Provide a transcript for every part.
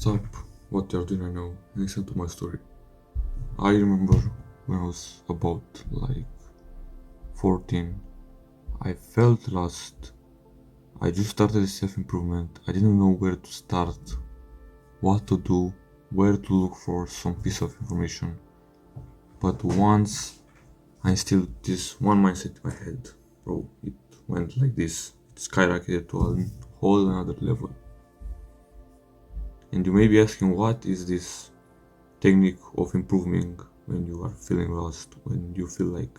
Stop what you're doing right now and listen to my story. I remember when I was about 14, I felt lost. I just started self improvement. I didn't know where to start, what to do, where to look for some piece of information. But once I instilled this one mindset in my head, bro, it went like this. It skyrocketed to a whole another level. And you may be asking, what is this technique of improving when you are feeling lost, when you feel like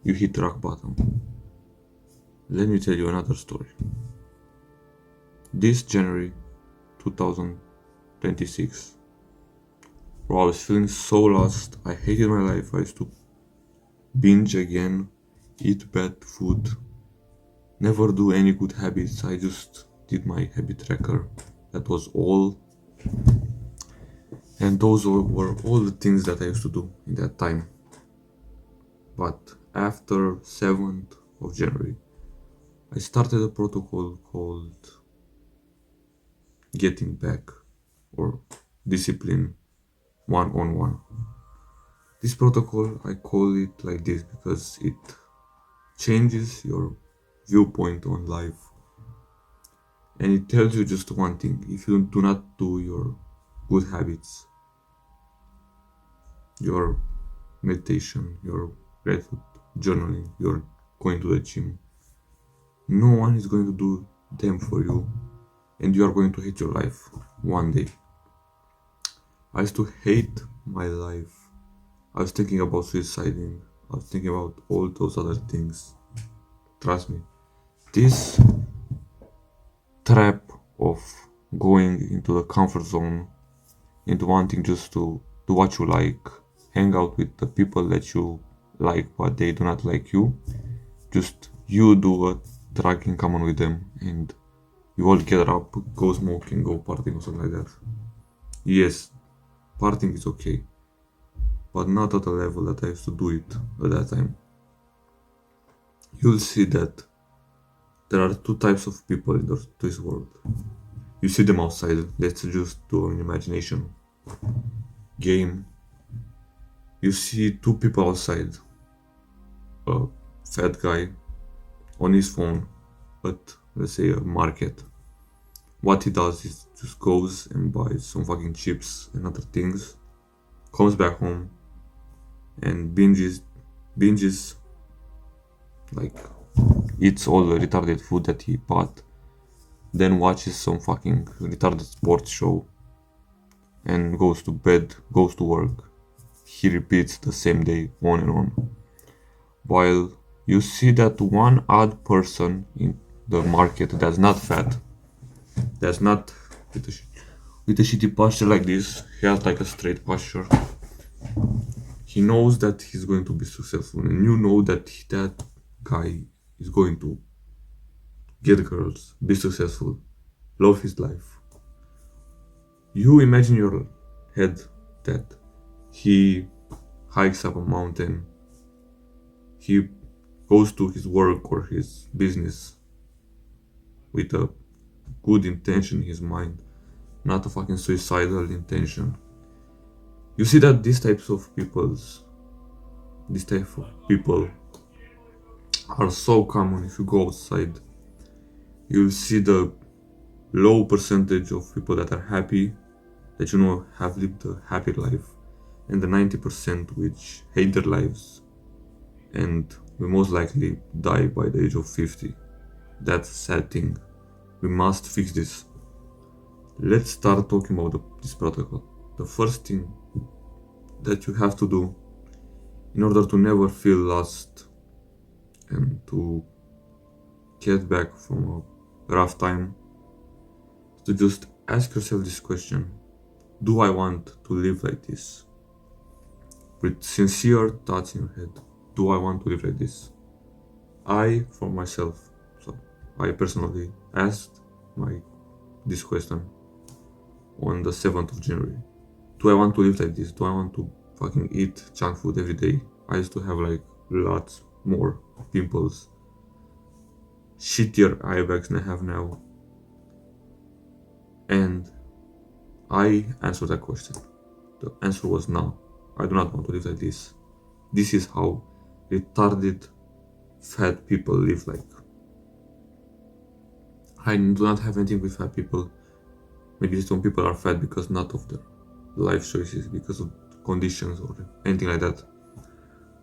you hit rock bottom? Let me tell you another story. This January 2026, bro, I was feeling so lost. I hated my life. I used to binge again, eat bad food, never do any good habits. I just did my habit tracker. That was all. And those were all the things that I used to do in that time. But after 7th of January, I started a protocol called Getting Back or Discipline One on One. This protocol, I call it like this because it changes your viewpoint on life, and it tells you just one thing: if you do not do your good habits, your meditation, your gratitude journaling, your going to the gym, no one is going to do them for you, and you are going to hate your life one day. I used to hate my life. I was thinking about suiciding. I was thinking about all those other things. Trust me, this trap of going into the comfort zone, into wanting just to do what you like, hang out with the people that you like but they do not like you, just you do a drug in common with them and you all gather up, go smoking, go partying or something like that. Yes, partying is okay, but not at a level that I used to do it at that time. You'll see that there are two types of people in this world. You see them outside. Let's just do an imagination game. You see two people outside. A fat guy on his phone at, let's say, a market. What he does is just goes and buys some fucking chips and other things, comes back home and binges like eats all the retarded food that he bought, then watches some fucking retarded sports show and goes to bed, goes to work. He repeats the same day on and on. While you see that one odd person in the market that's not fat, that's not with with a shitty posture like this, he has like a straight posture. He knows that he's going to be successful, and you know that that guy is going to get girls, be successful, love his life. You imagine your head that he hikes up a mountain, he goes to his work or his business with a good intention in his mind, not a fucking suicidal intention. You see that these type of people are so common. If you go outside, you'll see the low percentage of people that are happy, that you know have lived a happy life, and the 90% which hate their lives and will most likely die by the age of 50. That's a sad thing. We must fix this. Let's start talking about this protocol. The first thing that you have to do in order to never feel lost and to get back from a rough time is to just ask yourself this question: do I want to live like this? With sincere thoughts in your head, do I want to live like this? I, for myself, so I personally asked this question on the 7th of January. Do I want to live like this? Do I want to fucking eat junk food every day? I used to have like lots more pimples, shittier eye bags than I have now. And I answered that question. The answer was no. I do not want to live like this. This is how retarded, fat people live like. I do not have anything with fat people. Maybe some people are fat because not of their life choices, because of conditions or anything like that.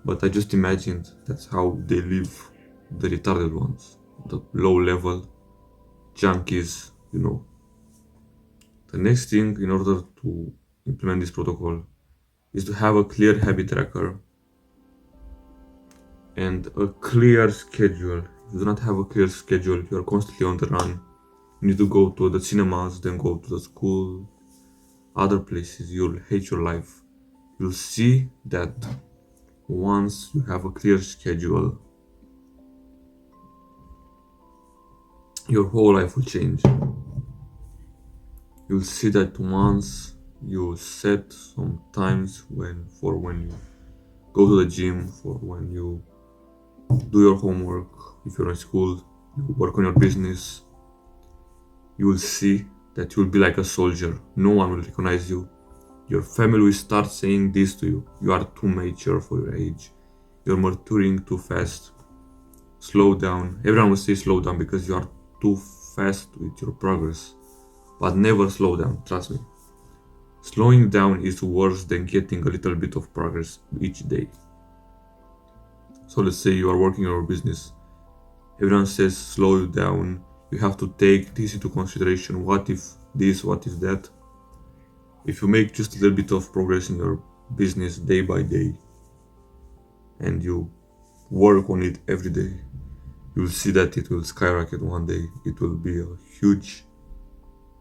But I just imagined that's how they live, the retarded ones, the low level junkies, you know. The next thing in order to implement this protocol is to have a clear habit tracker and a clear schedule. If you do not have a clear schedule, you are constantly on the run. You need to go to the cinemas, then go to the school, other places. You'll hate your life. You'll see that once you have a clear schedule, your whole life will change. You'll see that once you set some times when you go to the gym, for when you do your homework, if you're in school, you work on your business, you will see that you'll be like a soldier. No one will recognize you. Your family will start saying this to you. You are too mature for your age. You're maturing too fast. Slow down. Everyone will say slow down because you are too fast with your progress. But never slow down, trust me. Slowing down is worse than getting a little bit of progress each day. So let's say you are working on your business. Everyone says slow down. You have to take this into consideration. What if this? What if that? If you make just a little bit of progress in your business day by day and you work on it every day, you'll see that it will skyrocket one day. It will be a huge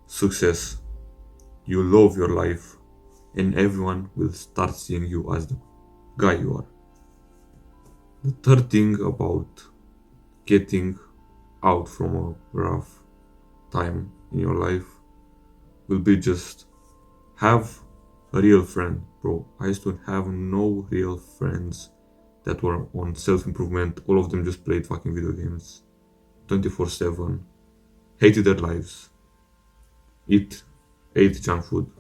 success. You love your life and everyone will start seeing you as the guy you are. The third thing about getting out from a rough time in your life will be just have a real friend, bro. I used to have no real friends that were on self-improvement. All of them just played fucking video games 24/7, hated their lives, ate junk food,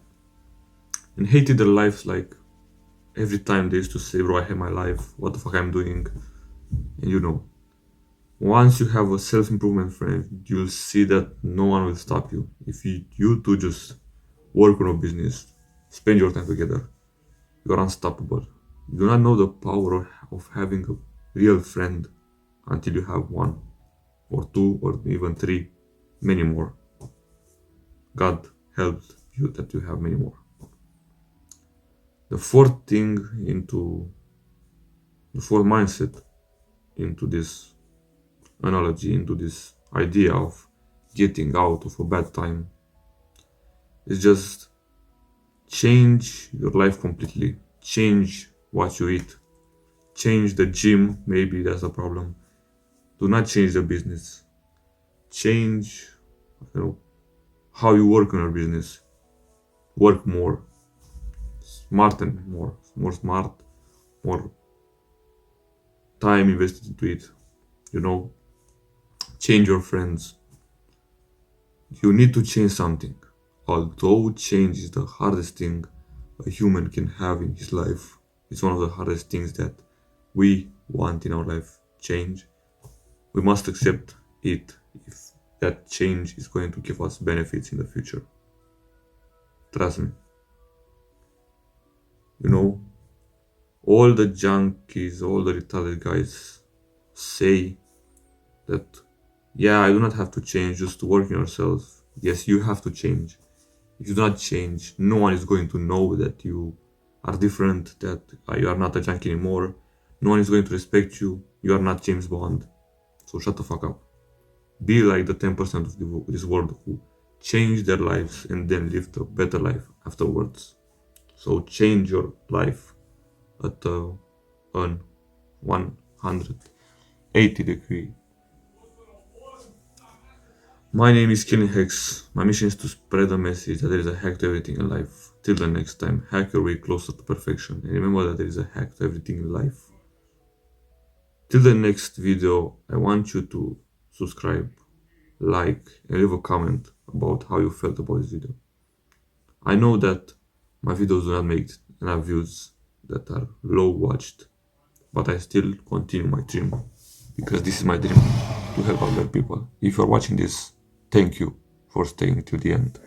and hated their lives. Like every time they used to say, bro, I hate my life, what the fuck I'm doing. And you know, once you have a self-improvement friend, you'll see that no one will stop you. If you two just work on a business, spend your time together, you're unstoppable. You do not know the power of having a real friend until you have one or two or even three, many more. God helped you that you have many more. The fourth thing the fourth mindset into this analogy, into this idea of getting out of a bad time is just change your life completely. Change what you eat. Change the gym, maybe that's a problem. Do not change the business. Change, how you work on your business. Work more. Smarten more. More smart. More time invested into it. Change your friends. You need to change something. Although change is the hardest thing a human can have in his life, it's one of the hardest things that we want in our life. Change. We must accept it if that change is going to give us benefits in the future. Trust me. All the junkies, all the retarded guys say that, yeah, I do not have to change just to work on yourself. Yes, you have to change. If you do not change, no one is going to know that you are different, that you are not a junkie anymore. No one is going to respect you. You are not James Bond. So shut the fuck up. Be like the 10% of this world who change their lives and then live a better life afterwards. So change your life at an 180-degree. My name is Kalin Hex. My mission is to spread the message that there is a hack to everything in life. Till the next time, hack your way closer to perfection. And remember that there is a hack to everything in life. Till the next video, I want you to subscribe, like, and leave a comment about how you felt about this video. I know that my videos do not make enough views, that are low watched, but I still continue my dream because this is my dream to help other people. If you're watching this, thank you for staying till the end.